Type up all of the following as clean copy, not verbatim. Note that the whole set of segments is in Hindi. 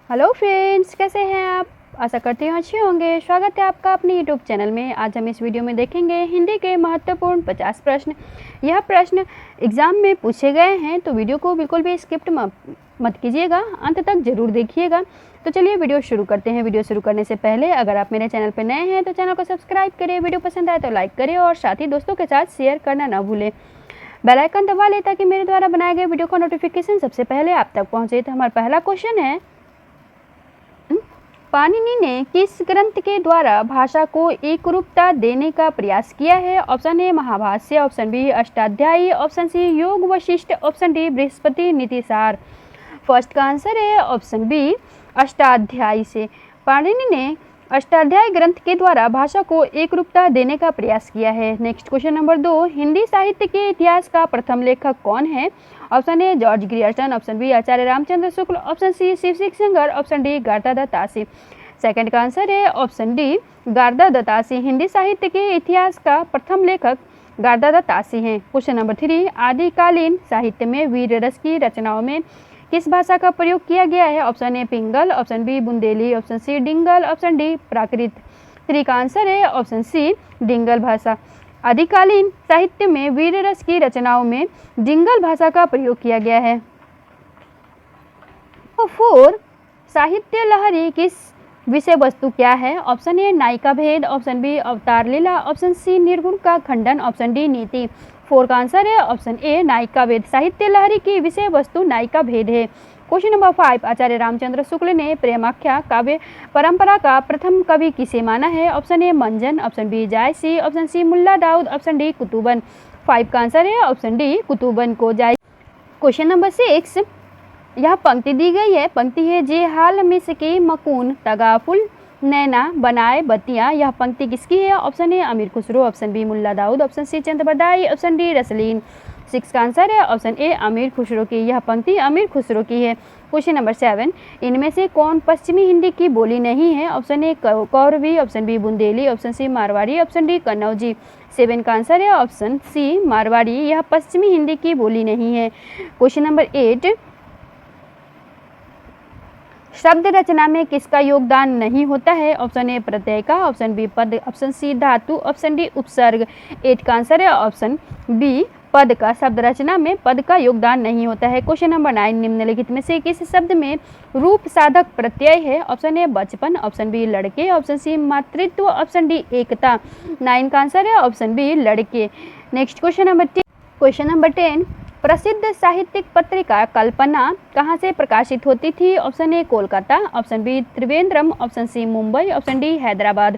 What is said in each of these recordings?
हेलो फ्रेंड्स, कैसे हैं आप? आशा करती हूँ अच्छे होंगे। स्वागत है आपका अपने यूट्यूब चैनल में। आज हम इस वीडियो में देखेंगे हिंदी के महत्वपूर्ण 50 प्रश्न। यह प्रश्न एग्जाम में पूछे गए हैं, तो वीडियो को बिल्कुल भी स्किप मत कीजिएगा, अंत तक जरूर देखिएगा। तो चलिए वीडियो शुरू करते हैं। वीडियो शुरू करने से पहले अगर आप मेरे चैनल पर नए हैं तो चैनल को सब्सक्राइब करें, वीडियो पसंद आए तो लाइक करें और साथ ही दोस्तों के साथ शेयर करना ना भूलें। बेल आइकन दबा लें ताकि मेरे द्वारा बनाए गए वीडियो का नोटिफिकेशन सबसे पहले आप तक पहुँचे। तो हमारा पहला क्वेश्चन है, पाणिनि ने किस ग्रंथ के द्वारा भाषा को एकरूपता देने का प्रयास किया है? Option A Mahabhashya, option B Ashtadhyayi, option C Yoga Vashishtha, option D Brihaspati Nitisar. First का आंसर है ऑप्शन बी अष्टाध्यायी से। पाणिनि ने अष्टाध्यायी ग्रंथ के द्वारा भाषा को एकरूपता देने का प्रयास किया है। नेक्स्ट क्वेश्चन नंबर 2, हिंदी साहित्य के इतिहास का प्रथम लेखक कौन है? Option A George Grierson, option B Acharya Ramchandra Shukla, option C Shiv Singar, option D गार्दा दत्तासी। सेकंड का आंसर है ऑप्शन डी गार्दा दत्तासी। हिंदी साहित्य के इतिहास का प्रथम लेखक गार्दा दत्तासी हैं। क्वेश्चन नंबर 3, आदिकालीन साहित्य में वीर रस की रचनाओं में किस भाषा का प्रयोग किया गया है? Option A Pingal, option B Bundeli, option C Dingal, option D Prakrit. 3 का आंसर है ऑप्शन सी डिंगल भाषा। आदिकालीन साहित्य में वीर रस की रचनाओं में डिंगल भाषा का प्रयोग किया गया है। 4, साहित्य लहरी किस विषय वस्तु क्या है? ऑप्शन ए नायिका भेद, ऑप्शन बी अवतार लीला, ऑप्शन सी निर्गुण का खंडन, ऑप्शन डी नीति। 4 का आंसर है ऑप्शन ए नायिका भेद। साहित्य लहरी की विषय वस्तु नायिका भेद है। क्वेश्चन नंबर 5, आचार्य रामचंद्र शुक्ल ने प्रेमाख्या काव्य परंपरा का प्रथम कवि किसे माना है? ऑप्शन ए मंजन, ऑप्शन बी जायसी, ऑप्शन सी मुल्ला दाऊद, ऑप्शन डी कुतुबन। 5 का आंसर है ऑप्शन डी कुतुबन को जाय। क्वेश्चन नंबर 6, यह पंक्ति दी गई है, पंक्ति है जे हाल मिस के मकून तगाफुल नैना बनाए बतिया। यह पंक्ति किसकी है? Option A Amir Khusro, option B Mulla Daud, option C Chandbardai, option D Raslin. 6 का आंसर है ऑप्शन ए अमीर खुसरो की। यह पंक्ति अमीर खुसरो की है। क्वेश्चन नंबर 7, इनमें से कौन पश्चिमी हिंदी की बोली नहीं है? Option A Kauravi, option B Bundeli, option C Marwari, option D Kannauji. 7 का आंसर है ऑप्शन सी मारवाड़ी। यह पश्चिमी हिंदी की बोली नहीं है। क्वेश्चन नंबर 8, शब्द रचना में किसका योगदान नहीं होता है? ऑप्शन ए प्रत्यय का, ऑप्शन बी पद, ऑप्शन सी धातु, ऑप्शन डी उपसर्ग। 8 का आंसर है ऑप्शन बी पद का। शब्द रचना में पद का योगदान नहीं होता है। क्वेश्चन नंबर 9, निम्नलिखित में से किस शब्द में रूप साधक प्रत्यय है? ऑप्शन ए बचपन, ऑप्शन बी लड़के, ऑप्शन सी मातृत्व, ऑप्शन डी एकता। 9 का आंसर है ऑप्शन बी लड़के। नेक्स्ट क्वेश्चन नंबर 10, प्रसिद्ध साहित्यिक पत्रिका कल्पना कहाँ से प्रकाशित होती थी? Option A Kolkata, option B Trivandrum, option C Mumbai, option D Hyderabad.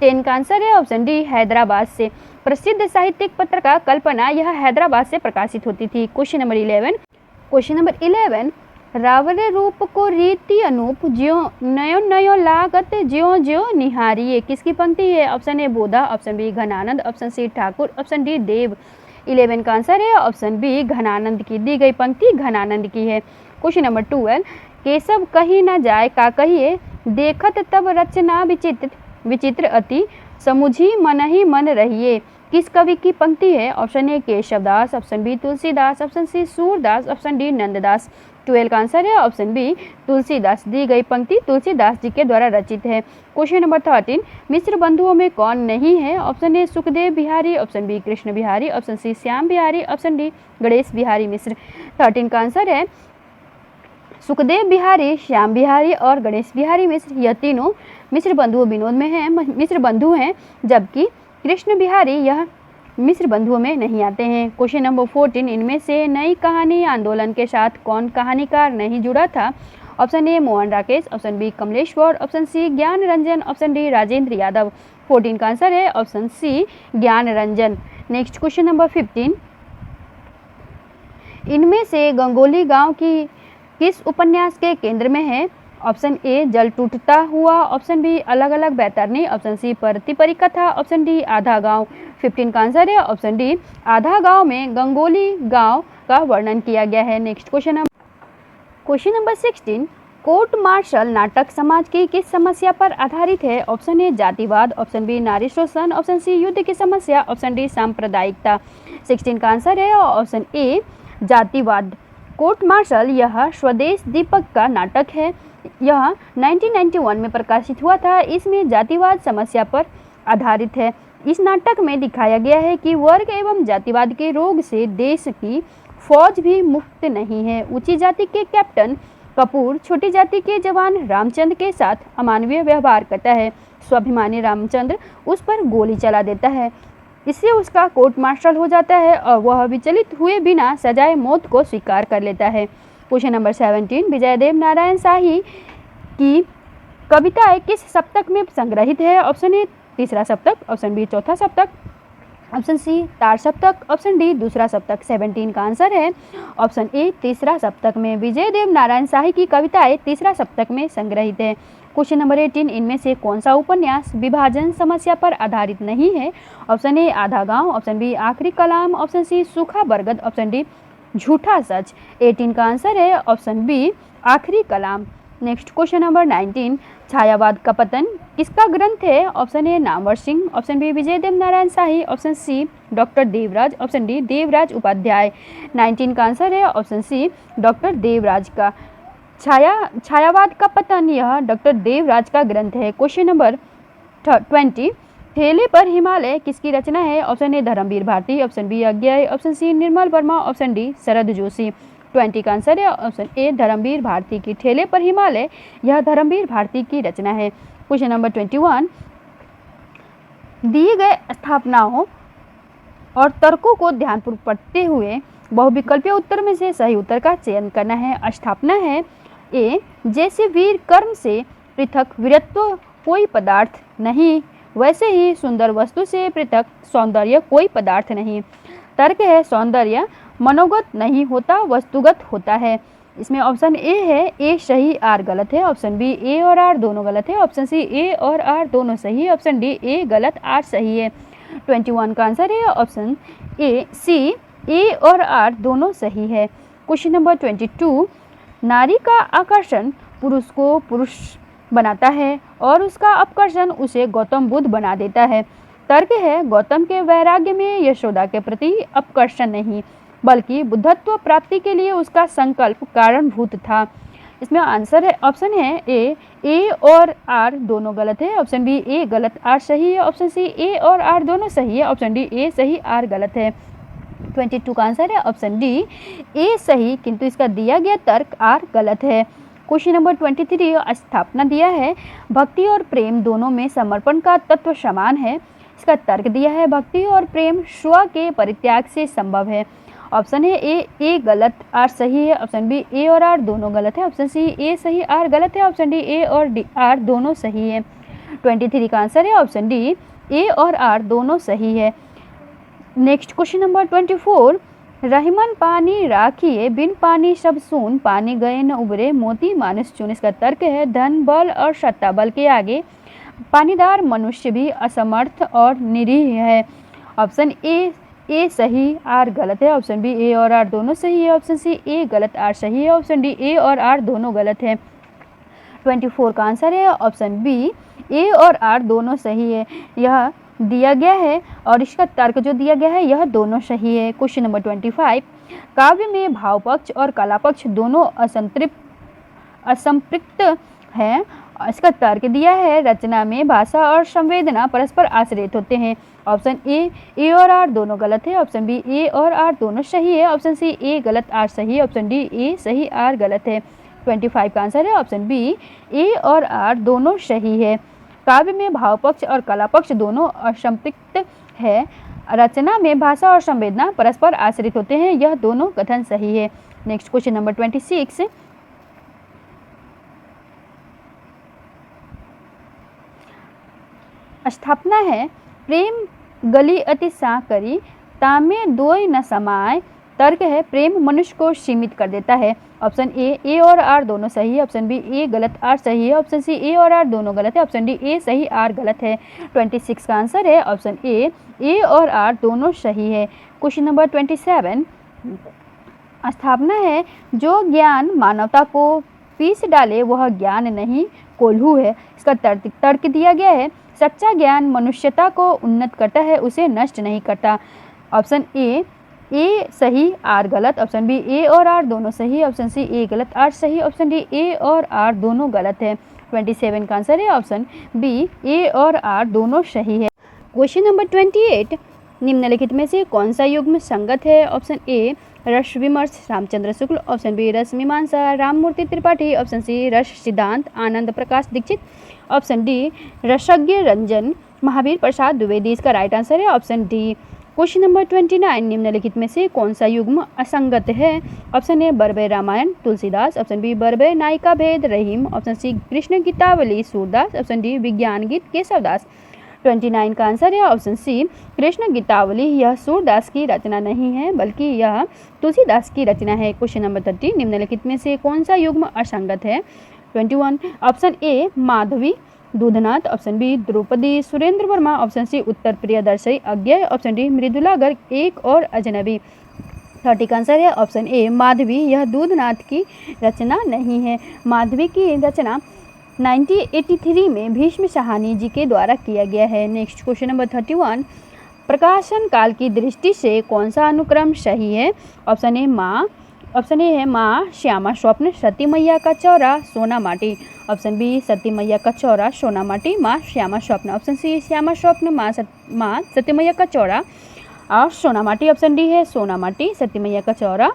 10 का आंसर है ऑप्शन डी हैदराबाद से। प्रसिद्ध साहित्यिक पत्रिका कल्पना यह हैदराबाद से प्रकाशित होती थी। क्वेश्चन नंबर 11, रावण रूप को रीति अनूप ज्यो नयो नयो लागत ज्यो ज्यो निहारिये। किसकी पंक्ति है? Option A Bodha, option B Ghananand, option C Thakur, option D Dev. 11 का आंसर है ऑप्शन बी घनानंद की। दी गई पंक्ति घनानंद की है। क्वेश्चन नंबर 12, केशव कही न जाए का कहिए, देखत तब रचना विचित्र अति समुझी मन ही मन रहिए। किस कवि की पंक्ति है? Option A Keshavdas, option B Tulsidas, option C Surdas, option D Nanddas. 12 का आंसर है ऑप्शन बी तुलसीदास। दी गई पंक्ति तुलसीदास जी के द्वारा रचित है। क्वेश्चन नंबर 13, मिश्र बंधुओं में कौन नहीं है? Option A Sukhdev Bihari, option B Krishna Bihari, option C Shyam Bihari, option D Ganesh Bihari Mishra. 13 का आंसर है सुखदेव बिहारी, श्याम बिहारी और गणेश बिहारी मिश्र। यह तीनों मिश्र बंधु हैं, जबकि कृष्ण बिहारी यह मिश्र बंधुओं में नहीं आते हैं। क्वेश्चन नंबर 14, इनमें से नई कहानी आंदोलन के साथ कौन कहानीकार नहीं जुड़ा था? Option A Mohan Rakesh, option B Kamleshwar, option C Gyan Ranjan, option D Rajendra Yadav. 14 का आंसर है option C Gyan Ranjan. Next question number 15, इनमें से गंगोली गांव की किस उपन्यास के केंद्र में है? ऑप्शन ए जल टूटता हुआ, ऑप्शन बी अलग अलग बैतरनी, ऑप्शन सी परती परिकथा, ऑप्शन डी आधा गांव। 15 का आंसर है ऑप्शन डी आधा गांव में गंगोली गांव का वर्णन किया गया है। Next question number 16, court martial नाटक समाज की किस समस्या पर आधारित है? ऑप्शन ए जातिवाद, ऑप्शन बी नारी शोषण, ऑप्शन सी युद्ध की समस्या, ऑप्शन डी सांप्रदायिकता। 16 का आंसर है ऑप्शन ए जातिवाद। कोर्ट मार्शल यह स्वदेश दीपक का नाटक है। यह 1991 में प्रकाशित हुआ था। इसमें जातिवाद समस्या पर आधारित है। इस नाटक में दिखाया गया है कि वर्ग एवं जातिवाद के रोग से देश की फौज भी मुक्त नहीं है। ऊंची जाति के कैप्टन कपूर छोटी जाति के जवान रामचंद्र के साथ अमानवीय व्यवहार करता है। स्वाभिमानी रामचंद्र उस पर गोली चला देता है। इससे उसका कोर्ट मार्शल हो जाता है और वह विचलित हुए बिना सजाए मौत को स्वीकार कर लेता है। क्वेश्चन नंबर 17, विजयदेव नारायण शाही की कविताएं किस सप्तक में संग्रहित है? ऑप्शन ए तीसरा सप्तक, ऑप्शन बी चौथा सप्तक, ऑप्शन सी तार सप्तक, ऑप्शन डी दूसरा सप्तक। 17 का आंसर है ऑप्शन ए तीसरा सप्तक में। विजयदेव नारायण शाही की कविताएं तीसरा सप्तक में संग्रहित है। क्वेश्चन नंबर 18, इनमें से कौन सा उपन्यास विभाजन समस्या पर आधारित नहीं है? ऑप्शन ए आधा गांव, ऑप्शन बी आखिरी कलाम, ऑप्शन सी सूखा बरगद, ऑप्शन डी झूठा सच। 18 का आंसर है option B Aakhiri Kalam. Next question number 19, छायावाद का पतन किसका ग्रंथ है? Option A Namvar Singh, option B Vijaydev Narayan Shahi, option C doctor Devraj, option D Devraj Upadhyay. 19 का आंसर है ऑप्शन सी डॉक्टर देवराज का। छायावाद का पतन यह डॉक्टर देवराज का ग्रंथ है। क्वेश्चन नंबर 20, ठेले पर हिमालय किसकी रचना है? Option A Dharamvir Bharati, option B Agyeya, option C Nirmal Verma, option D Sharad Joshi. 20 का आंसर है ऑप्शन ए धर्मवीर भारती की। ठेले पर हिमालय यह धर्मवीर भारती की रचना है। क्वेश्चन नंबर 21, दिए गए स्थापनाओं और तर्कों को ध्यानपूर्वक पढ़ते हुए बहुविकल्पीय उत्तर में से सही उत्तर का चयन करना है। स्थापना है ए, जैसे वीर कर्म से पृथक वीरत्व कोई पदार्थ नहीं, वैसे ही सुंदर वस्तु से पृथक सौंदर्य कोई पदार्थ नहीं। तर्क है सौंदर्य मनोगत नहीं होता, वस्तुगत होता है। इसमें ऑप्शन ए है ए सही आर गलत है, ऑप्शन बी ए और आर दोनों गलत है, ऑप्शन सी ए और आर दोनों सही है, ऑप्शन डी ए गलत आर सही है। 21 का आंसर है ऑप्शन ए सी ए और आर दोनों सही है। क्वेश्चन नंबर 22, नारी का आकर्षण पुरुष को पुरुष बनाता है और उसका अपकर्षण उसे गौतम बुद्ध बना देता है। तर्क है गौतम के वैराग्य में यशोदा के प्रति अपकर्षण नहीं, बल्कि बुद्धत्व प्राप्ति के लिए उसका संकल्प कारणभूत था। इसमें आंसर है ऑप्शन है ए और आर दोनों गलत है, ऑप्शन बी ए गलत आर सही है, ऑप्शन सी ए और आर दोनों सही है, ऑप्शन डी ए सही आर गलत है। 22 का आंसर है ऑप्शन डी ए सही, किंतु इसका दिया गया तर्क आर गलत है। क्वेश्चन नंबर 23, स्थापना दिया है भक्ति और प्रेम दोनों में समर्पण का तत्व समान है। इसका तर्क दिया है भक्ति और प्रेम स्व के परित्याग से संभव है। ऑप्शन है ए गलत आर सही है, ऑप्शन बी ए और आर दोनों गलत है, ऑप्शन सी ए सही आर गलत है, ऑप्शन डी ए और डी आर दोनों सही है। 23 का आंसर है ऑप्शन डी ए और आर दोनों सही है। नेक्स्ट क्वेश्चन नंबर 24, रहीमन पानी राखिए बिन पानी सब सून, पानी गए न उबरे मोती मानुष चुन। इसका तर्क है धन बल और सत्ता बल के आगे पानीदार मनुष्य भी असमर्थ और निरीह है। ऑप्शन ए सही आर गलत है, ऑप्शन बी ए और आर दोनों सही है, ऑप्शन सी ए गलत आर सही है, ऑप्शन डी ए और आर दोनों गलत है। 24 का आंसर है ऑप्शन बी ए और आर दोनों सही है, यह दिया गया है और इसका तर्क जो दिया गया है यह दोनों सही है। क्वेश्चन नंबर 25, काव्य में भाव पक्ष और कला पक्ष दोनों असंपृक्त हैं। इसका तर्क दिया है रचना में भाषा और संवेदना परस्पर आश्रित होते हैं। ऑप्शन ए और आर दोनों गलत है, ऑप्शन बी ए और आर दोनों सही है, ऑप्शन सी ए गलत आर सही है, ऑप्शन डी ए सही आर गलत है। 25 का आंसर है ऑप्शन बी ए और आर दोनों सही है। काव्य में भाव पक्ष और कला पक्ष दोनों असंपृक्त है। रचना में भाषा और संवेदना परस्पर आश्रित होते हैं, यह दोनों कथन सही है। नेक्स्ट क्वेश्चन नंबर 26, स्थापना है प्रेम गली अति सा करी तामे दोय न समाय। तर्क है प्रेम मनुष्य को सीमित कर देता है। ऑप्शन ए और आर दोनों सही है, ऑप्शन बी ए गलत आर सही है, ऑप्शन सी ए और आर दोनों गलत है, ऑप्शन डी ए सही आर गलत है। 26 का आंसर है ऑप्शन ए और आर दोनों सही है। क्वेश्चन नंबर 27, स्थापना है जो ज्ञान मानवता को पीस डाले वह ज्ञान नहीं कोल्हू है। इसका तर्क दिया गया है सच्चा ज्ञान मनुष्यता को उन्नत करता है, उसे नष्ट नहीं करता। ऑप्शन ए ए सही आर गलत, ऑप्शन बी ए और आर दोनों सही, ऑप्शन सी ए गलत आर सही, ऑप्शन डी ए और आर दोनों गलत है। 27 का आंसर है ऑप्शन बी ए और आर दोनों सही है। क्वेश्चन नंबर 28, निम्नलिखित में से कौन सा युग्म संगत है? ऑप्शन ए रस विमर्श रामचंद्र शुक्ल, ऑप्शन बी रस मीमांसा Ramamurthy Tripathi, option C Ras Siddhant Anand Prakash Dikshit, option D Rasagya Ranjan Mahavir Prasad Dwivedi. इसका राइट आंसर है ऑप्शन डी। क्वेश्चन नंबर 29, निम्नलिखित में से कौन सा युग्म असंगत है? Option A Barvai Ramayan Tulsidas, option B Barvai Nayika Bhed Rahim, option C Krishna Gitavali Surdas, option D Vigyan Geet Keshavdas. 29 का आंसर है ऑप्शन सी कृष्ण गीतावली। यह सूरदास की रचना नहीं है बल्कि यह तुलसीदास की रचना है। क्वेश्चन नंबर 30, निम्नलिखित में से कौन सा युग्म असंगत है? 21, option A Madhavi Doodhnath, option B Draupadi Surendra Verma, option C Uttar Priyadarshi Agyeya, option D Mridula Garg एक और अजनबी। 30 का आंसर है ऑप्शन ए माधवी। यह दूधनाथ की रचना नहीं है। माधवी की रचना 1983 में भीष्म साहनी जी के द्वारा किया गया है। नेक्स्ट क्वेश्चन नंबर 31, प्रकाशन काल की दृष्टि से कौन सा अनुक्रम सही है? ऑप्शन ए है माँ श्यामा स्वप्न सती मैया का चौरा सोना माटी, ऑप्शन बी सती मैया का चौरा सोना माटी माँ श्यामा स्वप्न, ऑप्शन सी श्यामा स्वप्न माँ सती मैया का चौरा और सोना माटी, ऑप्शन डी है सोना माटी सती मैया का चौरा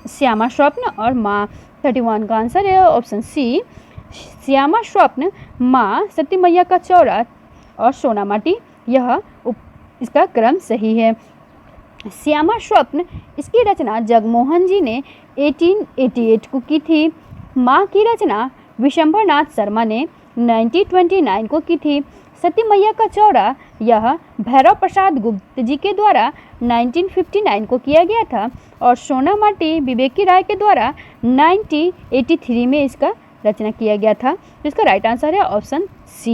श्यामा स्वप्न और माँ। 31 का आंसर है ऑप्शन सी श्यामा स्वप्न माँ सती मैया का चौरा और सोना माटी। यह इसका क्रम सही है। श्यामा स्वप्न इसकी रचना जगमोहन जी ने 1888 को की थी। माँ की रचना विशंभरनाथ शर्मा ने 1929 को की थी। सती मैया का चौरा यह भैरव प्रसाद गुप्त जी के द्वारा 1959 को किया गया था और सोना माटी विवेकी राय के द्वारा 1983 में इसका रचना किया गया था। इसका राइट आंसर है ऑप्शन सी।